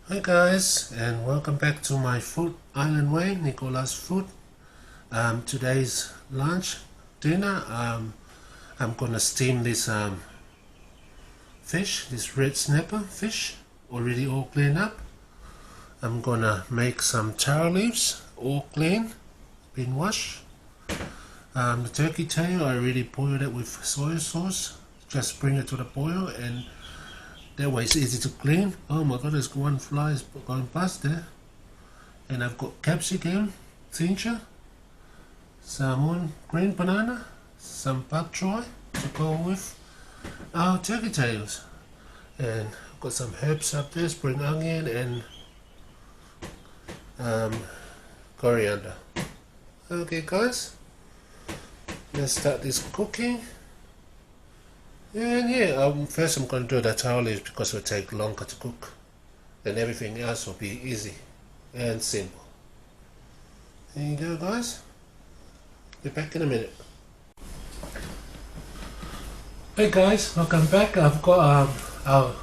Hi guys, and welcome back to my food island way, Nicola's food. Today's lunch, dinner, I'm gonna steam this fish, this red snapper fish, already all cleaned up. I'm gonna make some taro leaves, all clean, been washed. The turkey tail, I already boiled it with soy sauce. Just bring it to the boil, and that way it's easy to clean. Oh my god, there's one fly is going past there. And I've got capsicum, ginger, Samoan green banana, some bok choy to go with our turkey tails. And I've got some herbs up there, spring onion and coriander. Okay guys, let's start this cooking. And yeah, first I'm going to do the taro leaves because it will take longer to cook. Then everything else will be easy and simple. There you go guys. Be back in a minute. Hey guys, welcome back. I've got our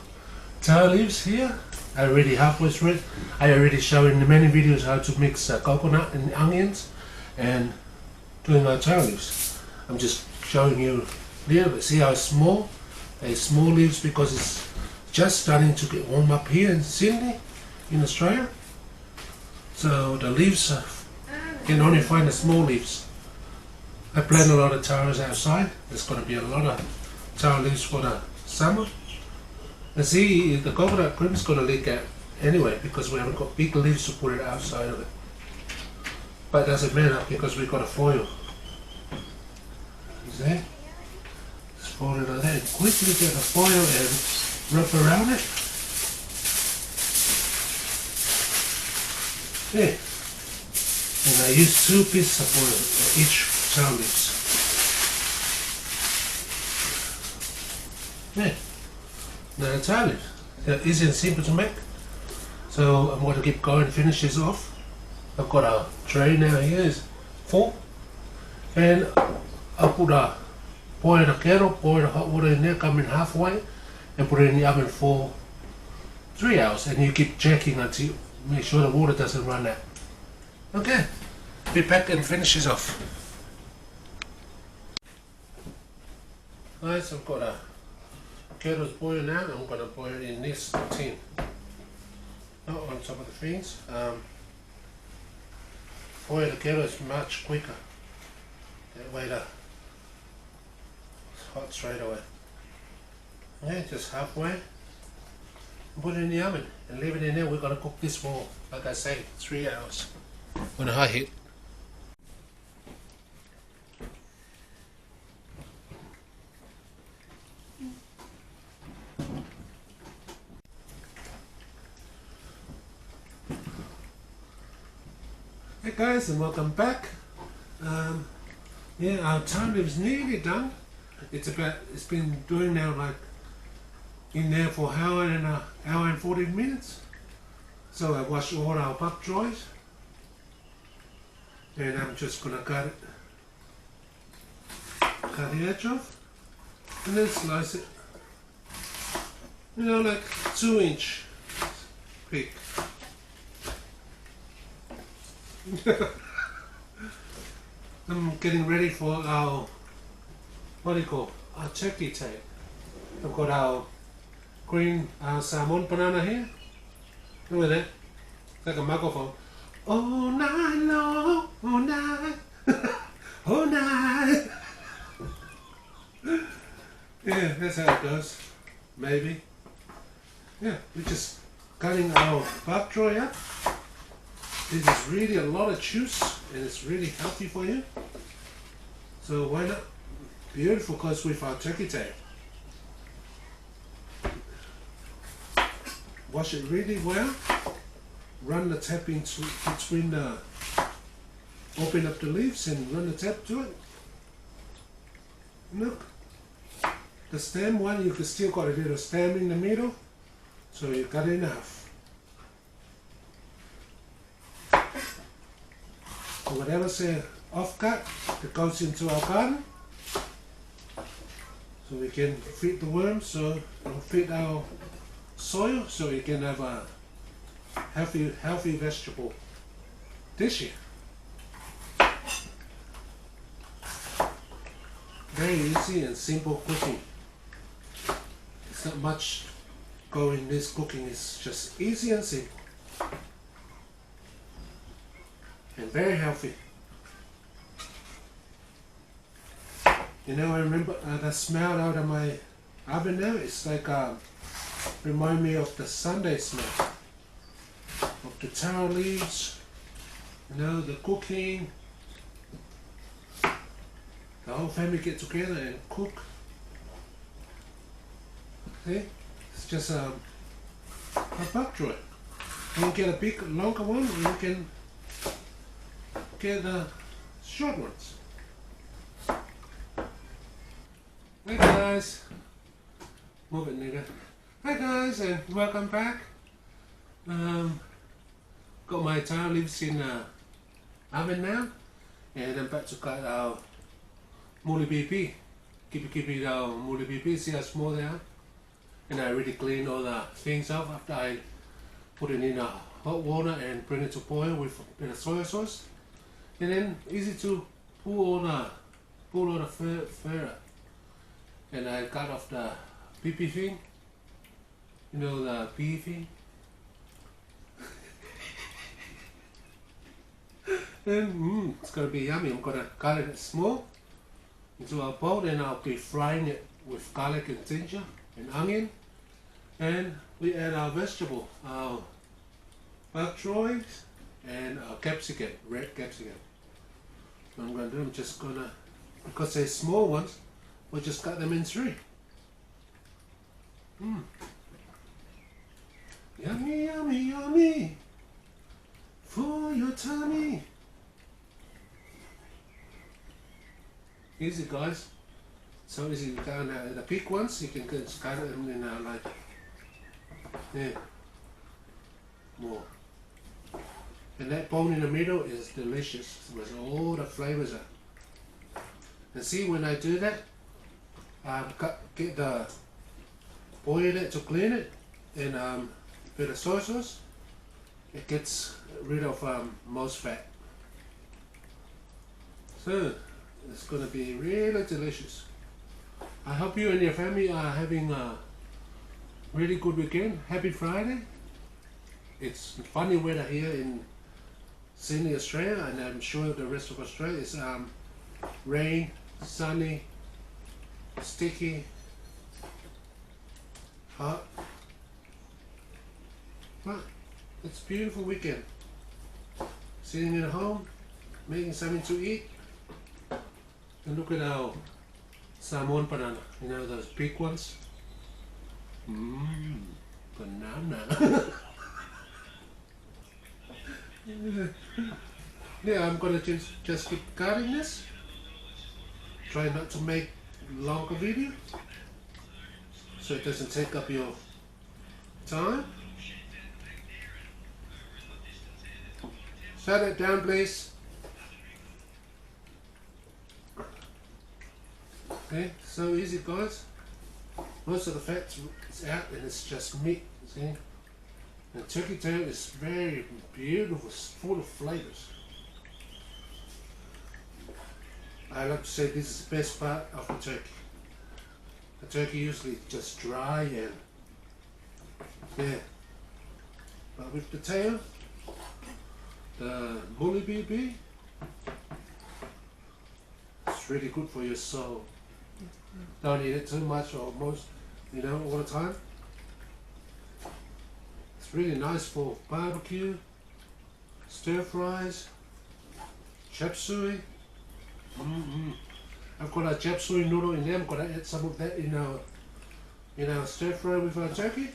taro leaves here. I already halfway through it. I already showed in many videos how to mix coconut and onions and doing our taro leaves. I'm just showing you there, but see how it's small? It's small leaves because it's just starting to get warm up here in Sydney, in Australia. So the leaves can only find the small leaves. I plant a lot of taros outside. There's going to be a lot of taro leaves for the summer. And see, the coconut cream is going to leak out anyway because we haven't got big leaves to put it outside of it. But it doesn't matter because we've got a foil. See? Just fold it like that. Quickly get the foil and wrap around it. There. And I use 2 pieces of foil for each taro leaves. There. Now the taro leaves. They're easy and simple to make. So I'm going to keep going and finish this off. I've got a tray now here, is full. And I'll put a boil in a kettle, boil the hot water in there, come in halfway, and put it in the oven for 3 hours. And you keep checking until you make sure the water doesn't run out. Okay, be back and finish this off. Guys, I've got a kettle's boiling now. I'm going to boil it in this tin. Not on top of the things. Boil the kettle is much quicker. That way it's hot straight away. Yeah, just halfway. Put it in the oven and leave it in there. We're going to cook this for, like I say, 3 hours on a high heat. Hey guys, and welcome back. Yeah, our time is nearly done. It's been doing now like in there for an hour and 40 minutes. So I washed all our bok choys, and I'm just gonna cut the edge off, and then slice it. You know, like 2-inch thick. I'm getting ready for our, our turkey tail. I've got our green salmon banana here. Look at that. It's like a microphone. All night long, all night, all night. Yeah, that's how it goes. Maybe. Yeah, we're just cutting our bok choy up. This is really a lot of juice and it's really healthy for you. So why not? Beautiful goes with our turkey tail. Wash it really well. Run the tap into between the, open up the leaves and run the tap to it. Look, the stem one, you can still got a little stem in the middle, so you got enough. So whatever's off cut that goes into our garden, so we can feed the worms, so it'll feed our soil, so we can have healthy vegetable dish here. Very easy and simple cooking. It's not much going in this cooking, it's just easy and simple. And very healthy. You know, I remember the smell out of my oven now, it's like remind me of the Sunday smell. Of the taro leaves, you know, the cooking. The whole family get together and cook. See? It's just a buck joint. You can get a big, longer one, or you can get the short ones. Hey guys! Move it, nigga. Hi guys, and welcome back. Got my taro leaves in the oven now, and I'm about to cut our muli pipi. Keep our muli pipi, see how small they are? And I already cleaned all the things up after I put it in hot water and bring it to boil with a bit of soy sauce. And then easy to pull all the fur. And I cut off the pipi thing, you know, the pea thing. And it's gonna be yummy. I'm gonna cut it small into a bowl, and I'll be frying it with garlic and ginger and onion. And we add our vegetable, our bok choy and our capsicum, red capsicum. What I'm gonna do, I'm just gonna, because they're small ones, we'll just cut them in three. Yummy, yummy, yummy for your tummy. Easy, guys. So easy to cut the big ones. You can cut them in like, yeah, more. And that bone in the middle is delicious with all the flavors are. And see, when I do that, get the boil it to clean it, and a bit of soy sauce. It gets rid of most fat. So it's gonna be really delicious. I hope you and your family are having a really good weekend. Happy Friday. It's funny weather here in Sydney, Australia, and I'm sure the rest of Australia is rain, sunny, sticky, hot. But it's a beautiful weekend. Sitting at home, making something to eat. And look at our Samoan banana, you know, those big ones. Banana. Yeah, I'm gonna just keep cutting this. Try not to make longer video, so it doesn't take up your time. Shut it down, please. Okay, so easy, guys. Most of the fat is out and it's just meat, see? And turkey tail is very beautiful, full of flavors. I like to say this is the best part of the turkey. The turkey usually just dry and yeah. But with the tail, the muli pipi, it's really good for your soul. Don't eat it too much or most, you know, all the time. It's really nice for barbecue, stir fries, chop suey. I've got a chop suey noodle in there. I'm gonna add some of that in our stir fry with our turkey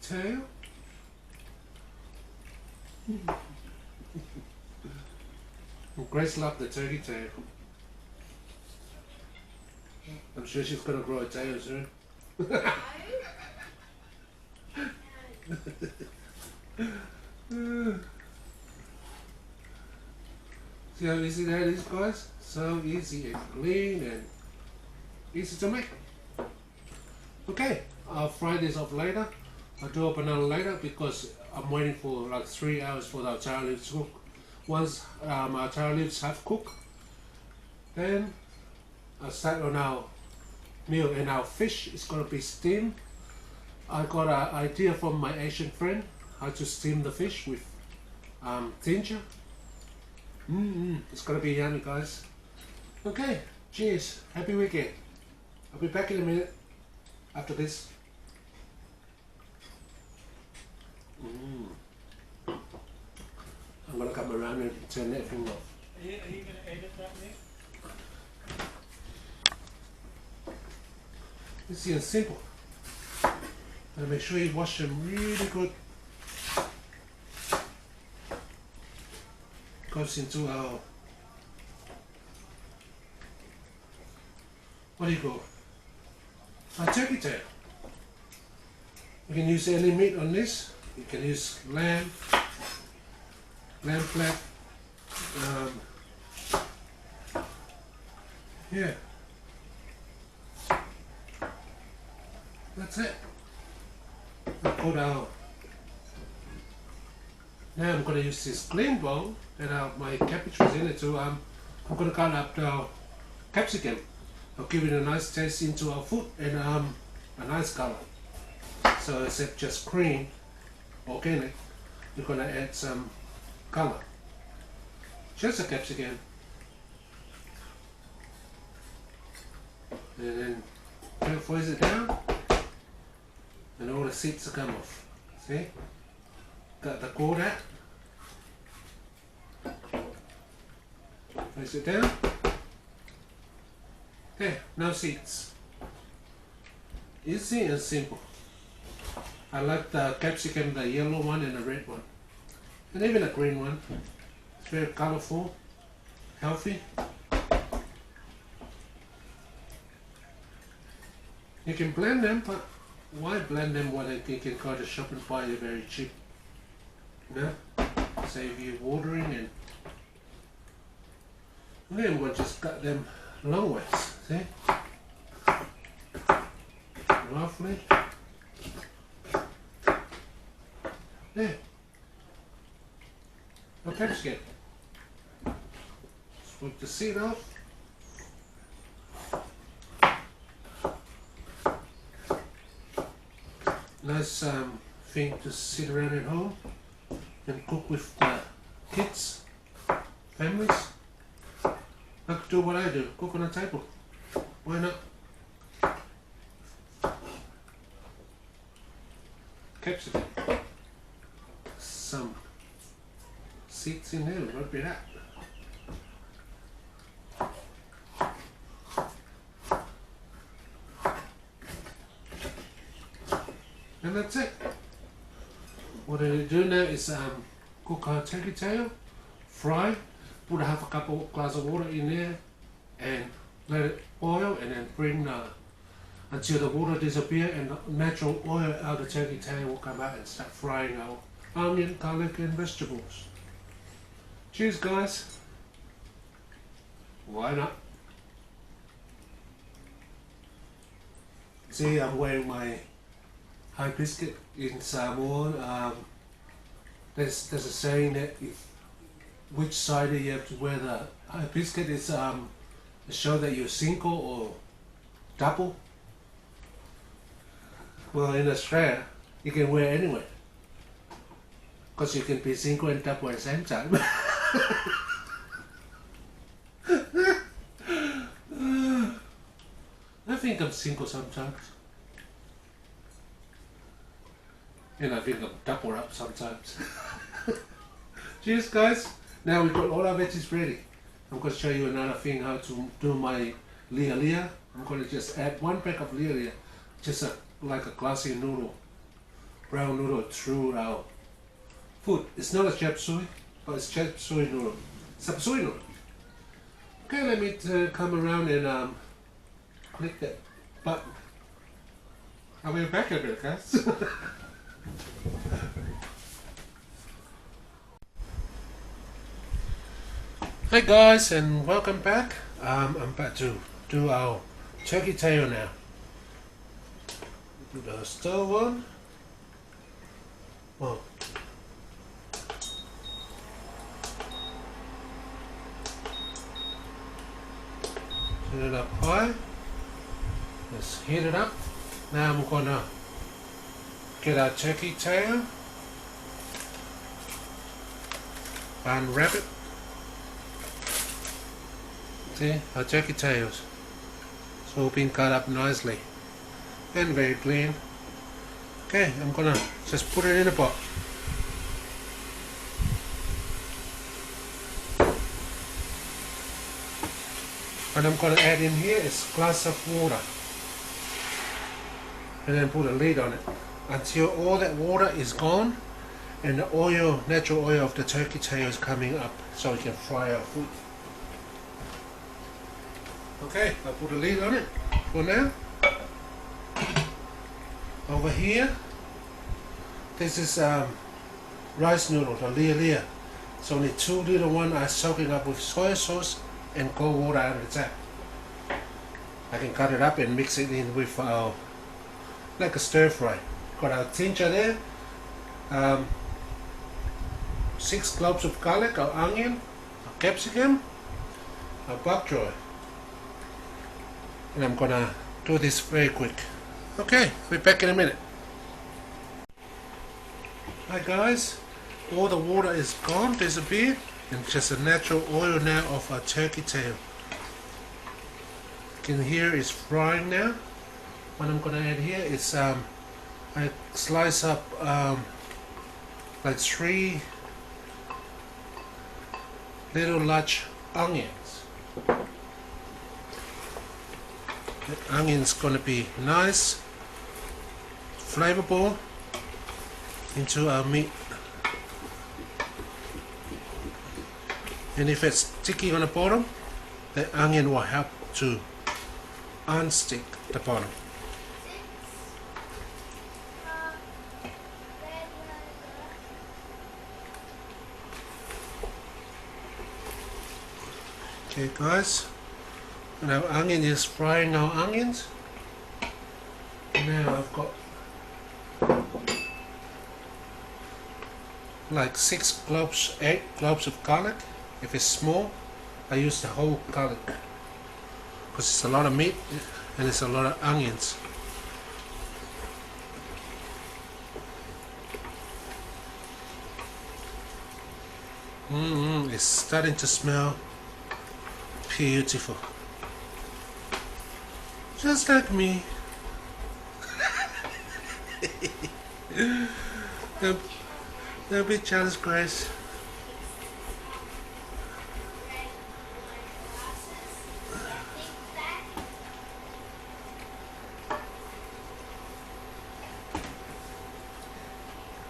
tail. Grace loves the turkey tail. I'm sure she's gonna grow a tail soon. See how easy that is, guys? So easy and clean and easy to make. Okay, I'll fry this off later. I'll do a banana later because I'm waiting for like 3 hours for our taro leaves to cook. Once our taro leaves have cooked, then I'll start on our meal, and our fish is gonna be steamed. I got an idea from my Asian friend how to steam the fish with ginger. It's gonna be yummy, guys. Okay, cheers, happy weekend. I'll be back in a minute after this. I'm gonna come around and turn everything off. Are you gonna edit that, Nick? It's and simple. And make sure you wash them really good. Goes into our, what do you call it? Our turkey tail. You can use any meat on this. You can use lamb flat, yeah. That's it. I put out. Now I'm going to use this clean bowl that my cabbage was in it too. I'm going to cut up the capsicum. I'll give it a nice taste into our food and a nice color. So instead just cream, organic, we're going to add some color. Just a capsicum. And then freeze it down. And all the seeds will come off. See? Got the core out. Place it down. Okay, no seeds. Easy and simple. I like the capsicum, the yellow one and the red one. And even the green one. It's very colorful, healthy. You can blend them, but why blend them when you can go to shop and buy it very cheap? You know? Save you watering and then we'll just cut them long ways. See? Roughly. There. No capsicum. Sweep the seed off. Nice thing to sit around at home and cook with the kids, families. I could do what I do, cook on a table. Why not? Capsicum. Some seeds in there, rub it out. And that's it. What I do now is cook our turkey tail, fry, put half a cup of glass of water in there and let it boil, and then bring until the water disappears and the natural oil out of the turkey tail will come out and start frying our onion, garlic and vegetables. Cheers guys. Why not? See, I'm wearing my high biscuit in Samoan. There's a saying that which side you have to wear the high biscuit is to show that you're single or double. Well, in Australia, you can wear anywhere. Because you can be single and double at the same time. I think I'm single sometimes. And I think I'm double up sometimes. Cheers guys. Now we've got all our veggies ready. I'm going to show you another thing how to do my lia. I'm going to just add 1 pack of lia. Just like a classic noodle. Brown noodle through our food. It's not a chop suey, but it's chop suey noodle. Chop suey noodle. Okay, let me come around and click that button. I'll be back in a bit, guys. Hi guys, and welcome back. I'm about to do our turkey tail now. Put the stove on. Well, turn it up high. Let's heat it up. Now I'm gonna get our turkey tail, unwrap it. See, our turkey tails. It's all been cut up nicely and very clean. Okay, I'm gonna just put it in a pot. What I'm gonna add in here is a glass of water. And then put a lid on it until all that water is gone and the oil, natural oil of the turkey tail is coming up so we can fry our food. Okay, I'll put a lid on it for now. Over here, this is rice noodle, the lia. So only 2 little ones are soaking up with soy sauce and cold water out of the tap. I can cut it up and mix it in with like a stir fry. Got our ginger there, 6 cloves of garlic, our onion, our capsicum, our bok choy. And I'm gonna do this very quick. Okay, we'll be back in a minute. Hi guys, all the water is gone, disappeared, and just a natural oil now of our turkey tail. You can hear it's frying now. What I'm gonna add here is I slice up like 3 little large onions. The onion's gonna be nice, flavorful into our meat. And if it's sticky on the bottom, the onion will help to unstick the bottom. Okay guys, and our onion is frying our onions. Now I've got like 6 cloves, 8 cloves of garlic. If it's small, I use the whole garlic because it's a lot of meat and it's a lot of onions. It's starting to smell beautiful, just like me. Don't be jealous, Grace.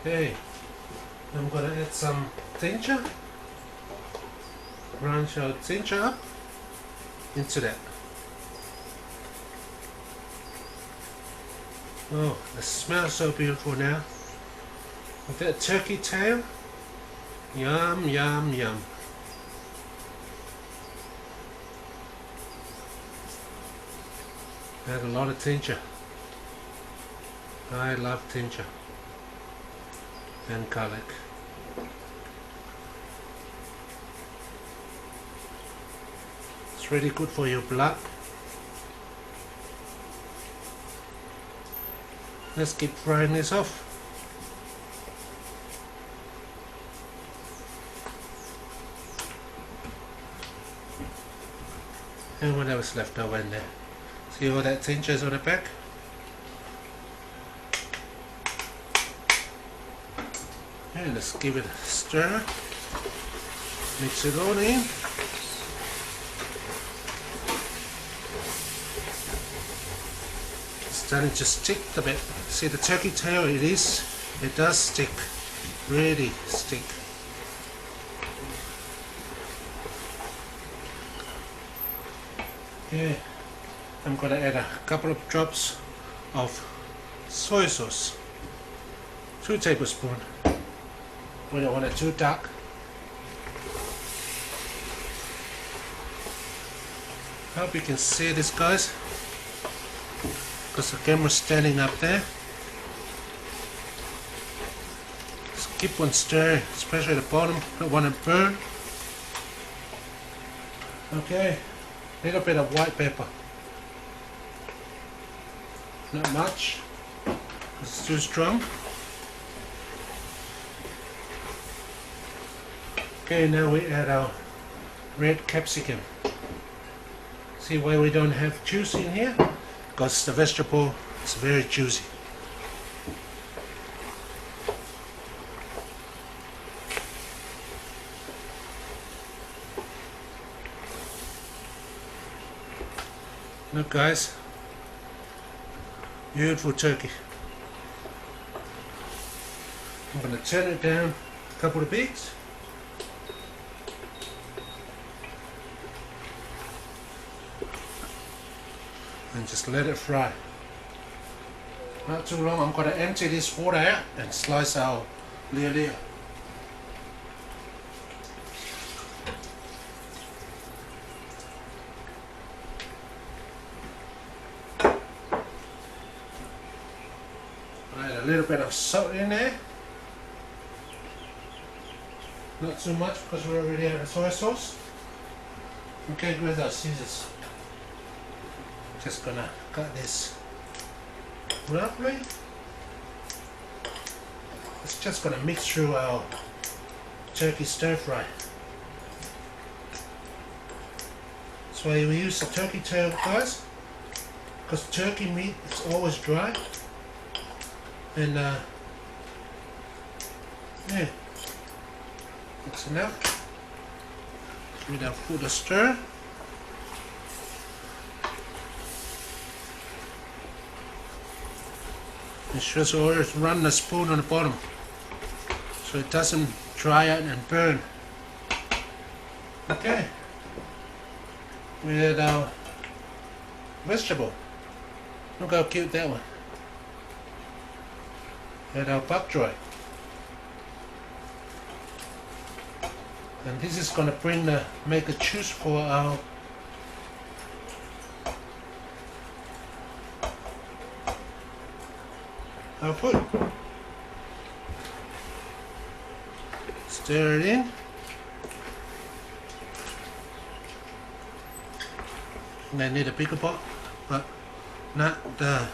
Okay, I'm gonna add some ginger, branch our ginger up into that. Oh, it smells so beautiful now. With that turkey tail, yum, yum, yum. Add a lot of ginger. I love ginger and garlic. It's really good for your blood. Let's keep frying this off. And whatever's left over in there. See all that ginger's on the back? And let's give it a stir. Mix it all in. It's starting to stick a bit. See the turkey tail, it does stick. Really stick. Okay, I'm gonna add a couple of drops of soy sauce. 2 tablespoons. We don't want it too dark. Hope you can see this, guys, because the camera's standing up there. keep on stirring, especially the bottom, don't want to burn. Okay, a little bit of white pepper. Not much, it's too strong. Okay, now we add our red capsicum. See why we don't have juice in here? Because the vegetable is very juicy. Look guys, beautiful turkey. I'm going to turn it down a couple of beats. And just let it fry. Not too long. I'm going to empty this water out and slice our lea. Add a little bit of salt in there. Not too much because we already have the soy sauce. Okay, with our scissors. Just gonna cut this roughly. It's just gonna mix through our turkey stir fry. That's why we use the turkey tail, guys, because turkey meat is always dry. And yeah, that's enough. Give it a full stir. Make sure to always run the spoon on the bottom so it doesn't dry out and burn. Okay, we add our vegetable. Look how cute that one. Add our bok choy. And this is going to make a juice for our food. Stir it in. And I need a bigger pot, but not the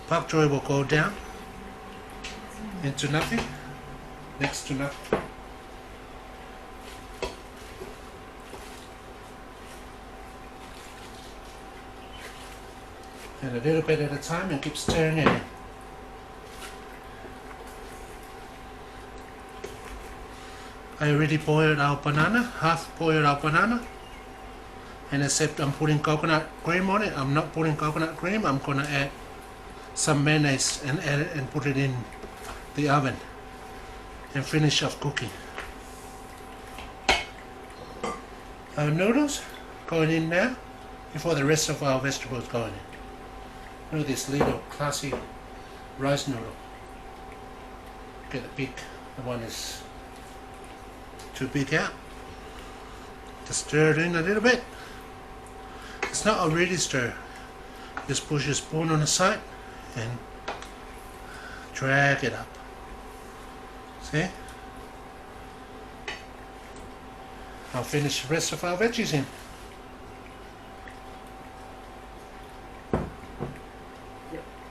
bok choy will go down into nothing, next to nothing. And a little bit at a time and keep stirring it in. I already boiled our banana, half boiled our banana, and except I'm putting coconut cream on it, I'm not putting coconut cream. I'm gonna add some mayonnaise and add it and put it in the oven and finish off cooking. Our noodles going in now before the rest of our vegetables going in. Look at this little classy rice noodle. Get the big, the one is too big out. Just stir it in a little bit. It's not a really stir. Just push your spoon on the side and drag it up. See? I'll finish the rest of our veggies in.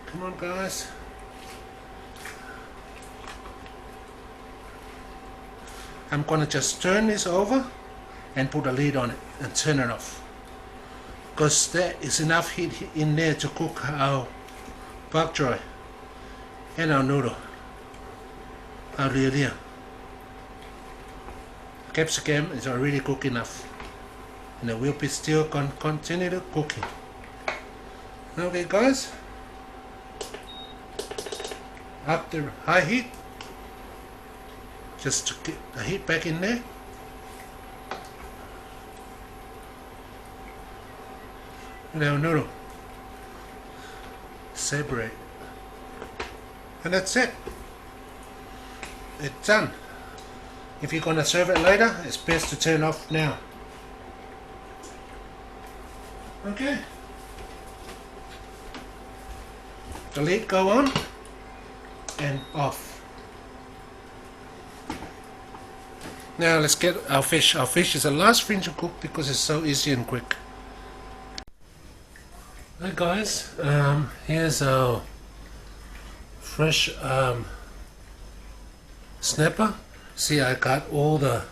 Come on guys. I'm gonna just turn this over and put a lid on it and turn it off, because there is enough heat in there to cook our bok choy and our noodle, our lea. Capsicum is already cooked enough, and it will be still continue cooking. Okay guys, up the high heat, just to get the heat back in there. And our noodle separate, and that's it. It's done. If you're gonna serve it later, it's best to turn off now. Okay. The lid go on and off. Now let's get our fish. Our fish is the last thing to cook because it's so easy and quick. Hey guys, here's our fresh snapper. See, I got all the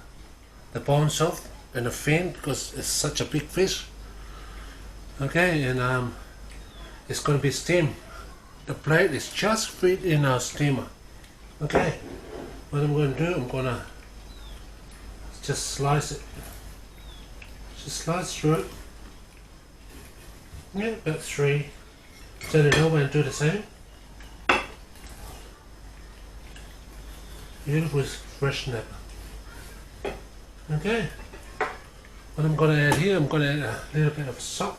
bones off and the fin because it's such a big fish. Okay, and it's going to be steamed. The plate is just fit in our steamer. Okay, what I'm going to do, I'm going to just slice it. Just slice through it. Yeah, about 3. Turn it over and do the same. Beautiful fresh snapper. Okay, what I'm going to add here, I'm going to add a little bit of salt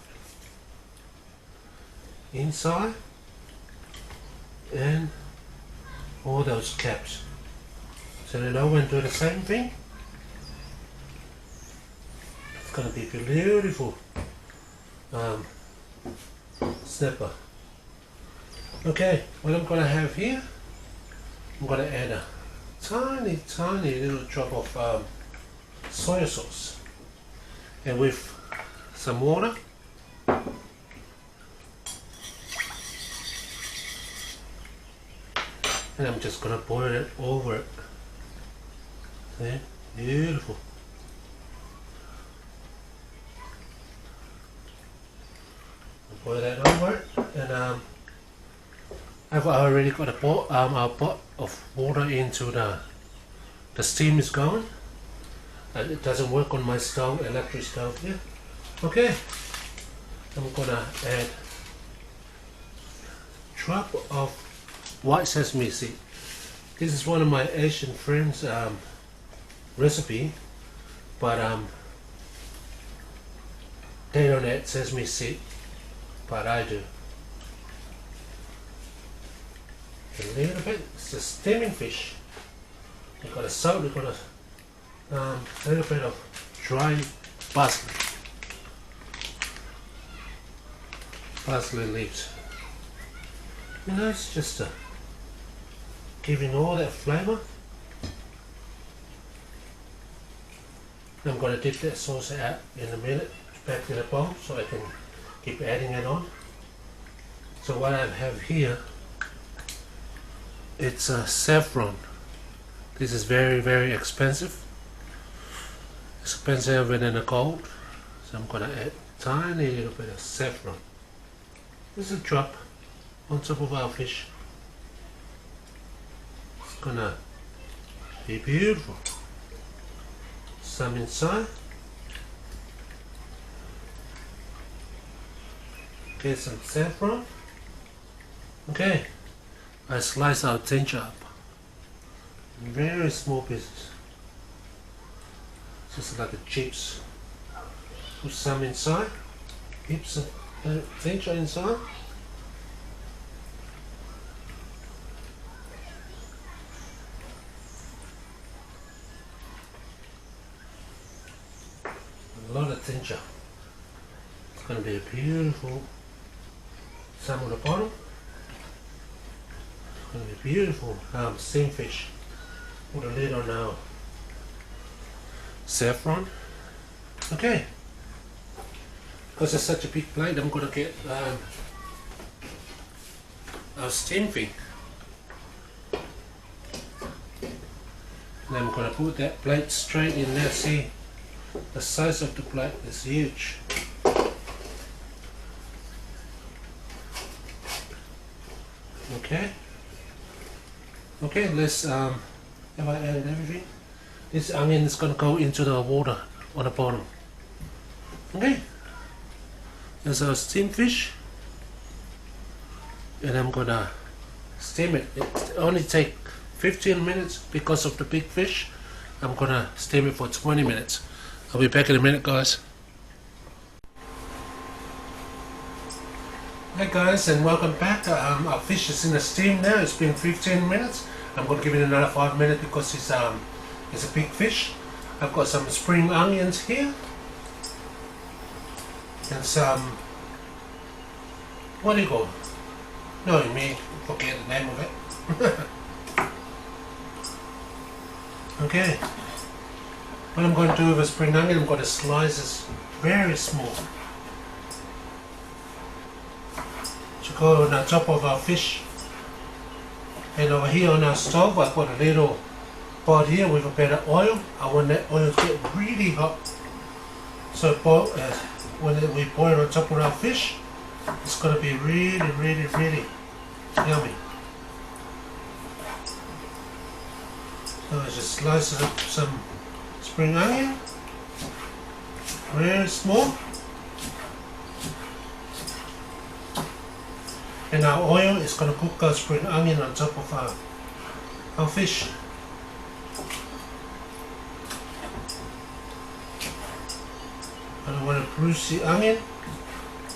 inside and all those caps. Turn it over and do the same thing. It's going to be beautiful snapper. Okay, what I'm going to have here, I'm going to add a tiny little drop of soy sauce, and with some water. And I'm just gonna pour it over it. See? Beautiful. Pour that over it, and I've already got a pot, our pot of water into the steam is going. And it doesn't work on my stove, electric stove here. Okay, I'm gonna add a drop of white sesame seed. This is one of my Asian friends' recipe, but they don't add sesame seed, but I do. A little bit. It's a steaming fish. We got a salt. We got a little bit of dry parsley leaves. You know, it's just giving all that flavor. I'm going to dip that sauce out in a minute back in the bowl so I can keep adding it on. So what I have here, it's saffron. This is very expensive. Expensive than the gold. So I'm going to add a tiny little bit of saffron. This is a drop on top of our fish. It's gonna be beautiful. Some inside. Get some saffron. Okay, I slice our ginger up in very small pieces, just like the chips. Put some inside. Keep some ginger inside. A lot of ginger. It's going to be a beautiful. Some on the bottom. It's going to be beautiful steamed fish. Put a lid on our saffron. Okay. Because it's such a big plate, I'm going to get our steamed thing. And I'm going to put that plate straight in there. See, the size of the plate is huge. Okay. Okay, let's have I added everything? This onion is going to go into the water on the bottom. Okay. There's our steamed fish. And I'm going to steam it. It only takes 15 minutes because of the big fish. I'm going to steam it for 20 minutes. I'll be back in a minute, guys. Hi guys, and welcome back. Our fish is in the steam now. It's been 15 minutes. I'm going to give it another 5 minutes because it's a big fish. I've got some spring onions here. And some, what do you call it? No, me, forget the name of it. Okay. What I'm going to do with a spring onion, I'm going to slice this very small to go on the top of our fish. And over here on our stove, I've got a little pot here with a bit of oil. I want that oil to get really hot. So when we boil on top of our fish, it's going to be really, really, really yummy. So I just slice up some spring onion, very small. And our oil is going to cook our spring onion on top of our fish. I don't want to bruise the onion.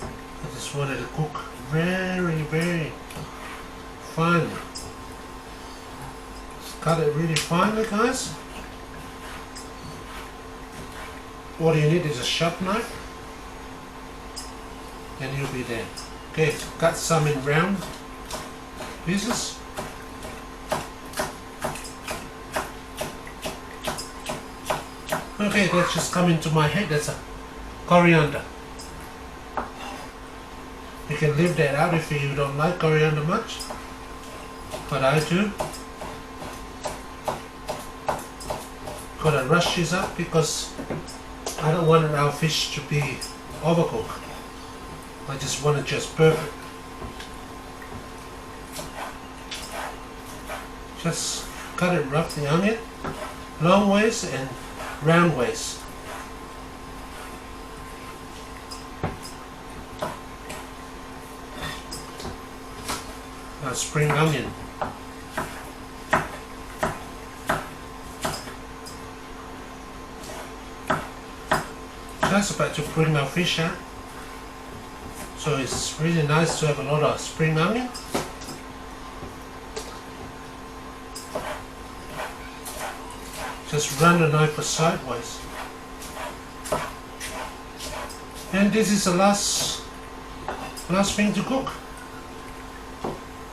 I just want it to cook very, very finely. Just cut it really finely, guys. All you need is a sharp knife, and you'll be there. Okay, cut some in round pieces. Okay, that's just come into my head. That's a coriander. You can leave that out if you don't like coriander much, but I do. Gotta rush this up because I don't want our fish to be overcooked. I just want it just perfect. Just cut it rough, the onion, long ways and round ways. Our spring onion. Just about to bring our fish out. So it's really nice to have a lot of spring onion. Just run the knife sideways. And this is the last thing to cook.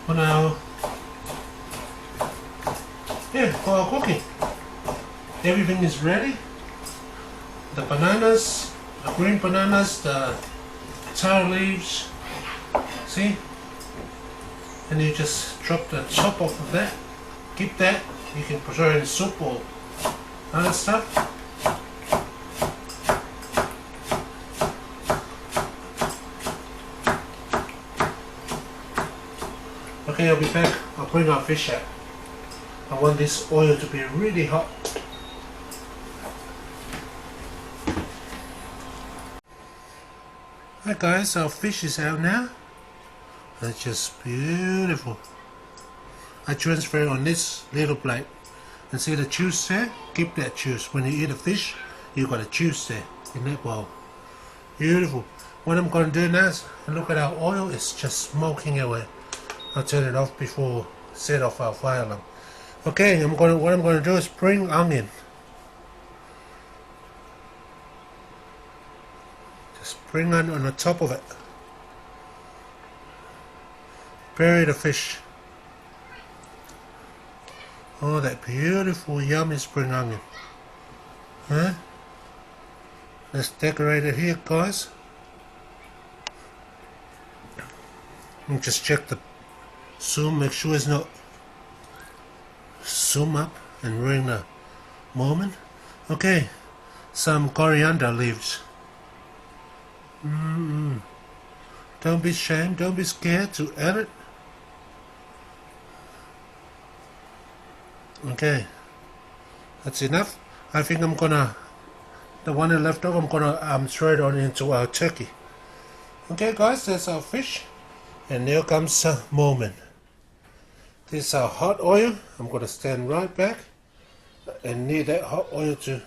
For now, for our cooking. Everything is ready. The bananas, the green bananas, the taro leaves, see? And you just drop the top off of that. Keep that. You can put it in soup or other stuff. Okay, I'll be back. I'll bring our fish out. I want this oil to be really hot. Hi guys, our fish is out now. It's just beautiful. I transfer it on this little plate. And see the juice there? Keep that juice. When you eat a fish, you got a juice there in that bowl. Beautiful. What I'm going to do now is look at our oil. It's just smoking away. I'll turn it off before set off our fire alarm. Okay, what I'm going to do is spring onion. Spring onion on the top of it. Bury the fish. Oh, that beautiful, yummy spring onion. Huh? Let's decorate it here, guys. And just check the zoom, make sure it's not zoom up and ruin the moment. Okay, some coriander leaves. Don't be ashamed, don't be scared to add it. Okay, that's enough. I think I'm gonna, the one that left over, I'm gonna throw it on into our turkey. Okay guys, that's our fish. And there comes a moment. This is our hot oil. I'm gonna stand right back and need that hot oil to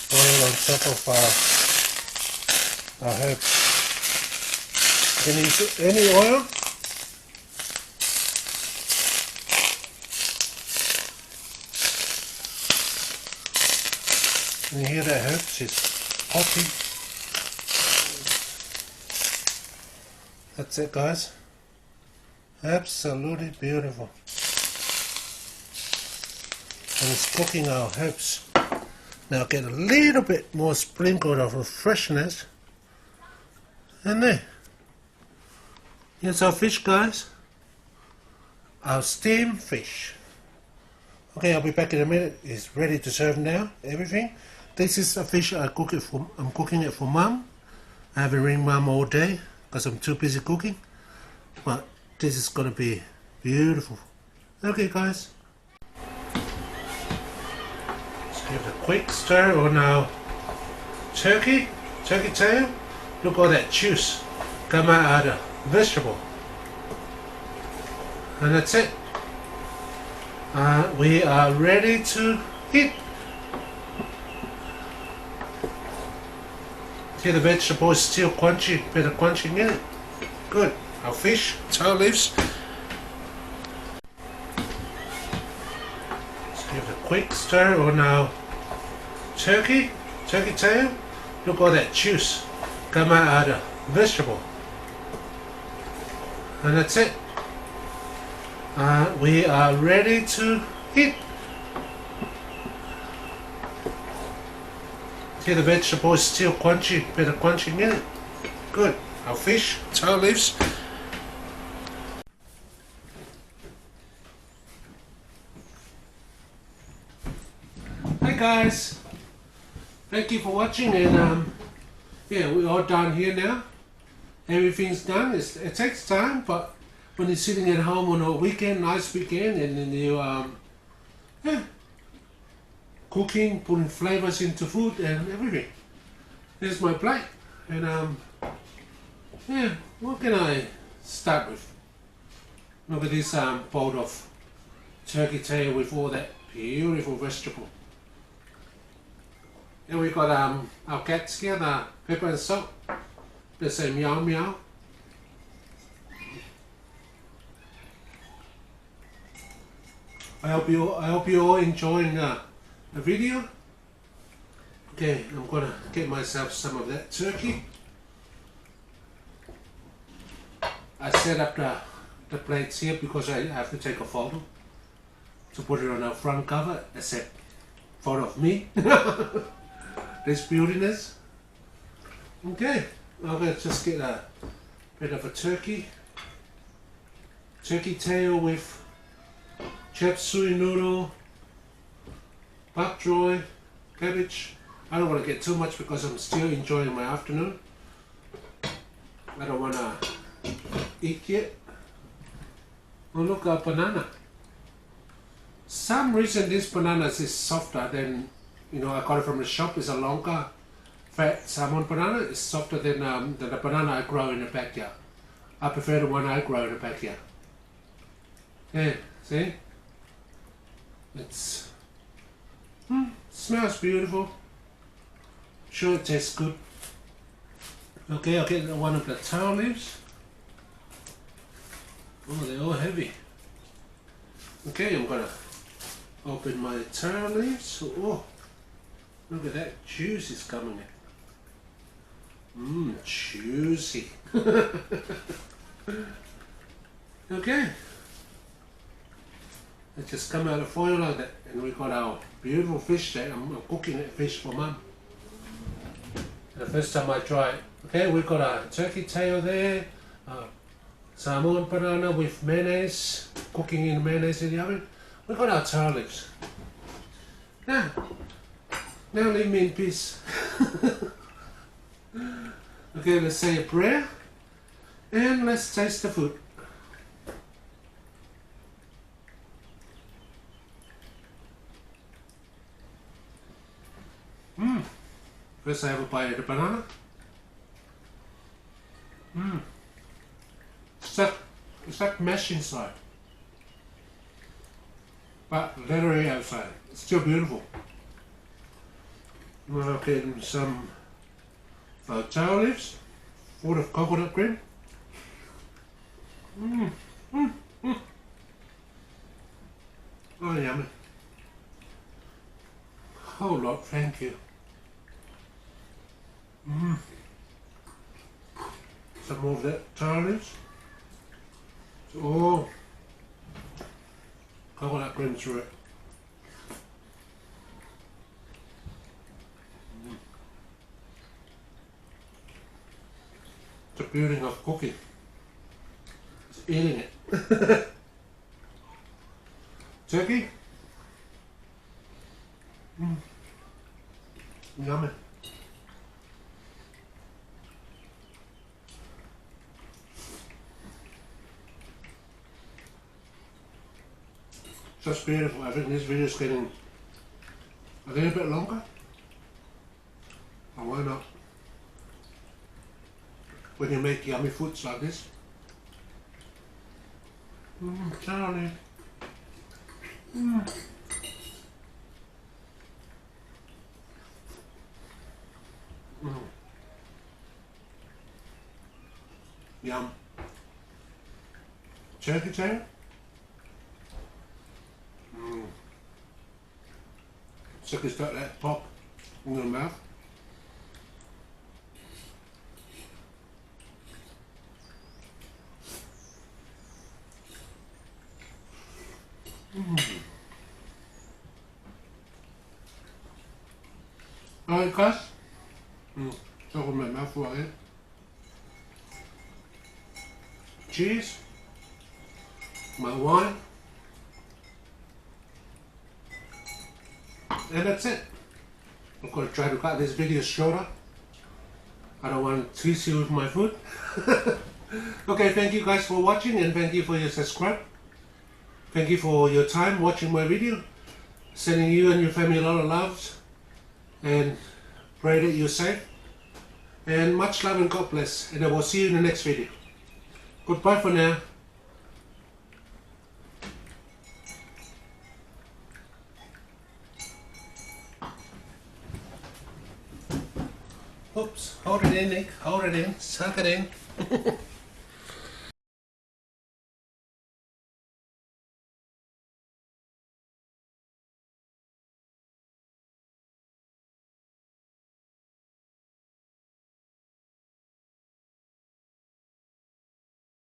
boil on top of our herbs. Can you use any oil? Can you hear that herbs is popping? That's it guys. Absolutely beautiful. and it's cooking our herbs. Now get a little bit more sprinkled of freshness. And there. Here's our fish, guys. Our steamed fish. Okay, I'll be back in a minute. It's ready to serve now. Everything. This is a fish I'm cooking it for Mum. I haven't ring Mum all day because I'm too busy cooking. But this is gonna be beautiful. Okay, guys. Give it a quick stir on our turkey tail. Look at all that juice come out of the vegetable. And that's it. We are ready to eat. See, the vegetable is still crunchy, bit of crunching in it. Good. Our fish, taro leaves. Give it a quick stir on our turkey tail. Look at all that juice come out of the vegetable. And that's it. We are ready to eat. See, the vegetable is still crunchy, bit of crunching in it. Good. Our fish, taro leaves. Hi guys, thank you for watching, and yeah, we're all done here now. Everything's done. It takes time, but when you're sitting at home on a weekend, nice weekend, and then you yeah, cooking, putting flavors into food and everything. Here's my plate, and yeah, what can I start with? Look at this bowl of turkey tail with all that beautiful vegetable. And we got our cats here, the pepper and salt. They say meow meow. I hope you all enjoying the video. Okay, I'm gonna get myself some of that turkey. I set up the plates here because I have to take a photo to put it on our front cover. That's it. Photo of me. This beautiness. Okay, I'm gonna just get a bit of a turkey tail with chop suey noodle, bok choy, cabbage. I don't want to get too much because I'm still enjoying my afternoon. I don't want to eat yet. Oh look, a banana. Some reason this banana is softer than, you know, I got it from the shop. It's a longer fat salmon banana. It's softer than the banana I grow in the backyard. I prefer the one I grow in the backyard. Yeah, see? It's smells beautiful. Sure, it tastes good. Okay, I'll get one of the taro leaves. Oh, they're all heavy. Okay, I'm gonna open my taro leaves. Oh, look at that juice is coming in. Juicy. Okay. It just come out of foil like that, and we got our beautiful fish there. I'm cooking that fish for Mum. The first time I try it. Okay, we've got a turkey tail there, Samoan banana with mayonnaise, cooking in mayonnaise in the oven. We've got our taro leaves. Now leave me in peace. Okay, let's say a prayer, and let's taste the food. First I have a bite of the banana. It's like mesh inside, but leathery outside. It's still beautiful. We'll get some taro leaves full of coconut cream. Oh, yummy. Oh Lord, thank you. Some more of that taro leaves. Oh, coconut cream through it. beauty of cooking. It's eating it. Turkey. Yummy. Just beautiful. I think this video is getting a little bit longer. And why not? When you make yummy foods like this. Charlie. Yum. Turkey tail. So you start that pop in your mouth. Alright guys, talk with my mouth full again. Cheese, my wine, and that's it. I'm going to try to cut this video shorter. I don't want to tease you with my food. Okay, thank you guys for watching and thank you for your subscribe. Thank you for your time watching my video. Sending you and your family a lot of love and pray that you're safe. And much love and God bless. And I will see you in the next video. Goodbye for now. Oops, hold it in, Nick. Hold it in. Suck it in.